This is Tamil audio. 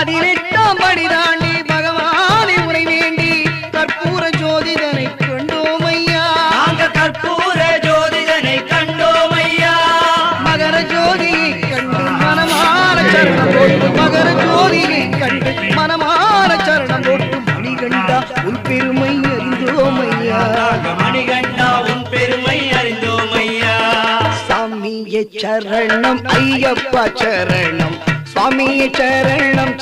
18ஆம் படி தாண்டி பகவானை உரை வேண்டி கற்பூர ஜோதிதனை கண்டோம் ஐயா. நாங்கள் கற்பூர ஜோதிதனை கண்டோம் ஐயா. மகர ஜோதியை கண்டு மனமார சரணம் போட்டு மகர ஜோதியை கண்டு மனமார சரணம் போட்டு மணிகண்டா உன் பெருமை அறிந்தோம் ஐயா. மணிகண்டா உன் பெருமை அறிந்தோம் ஐயா. சாமியே சரணம் ஐயப்பா சரணம் சுவாமியே சரணம்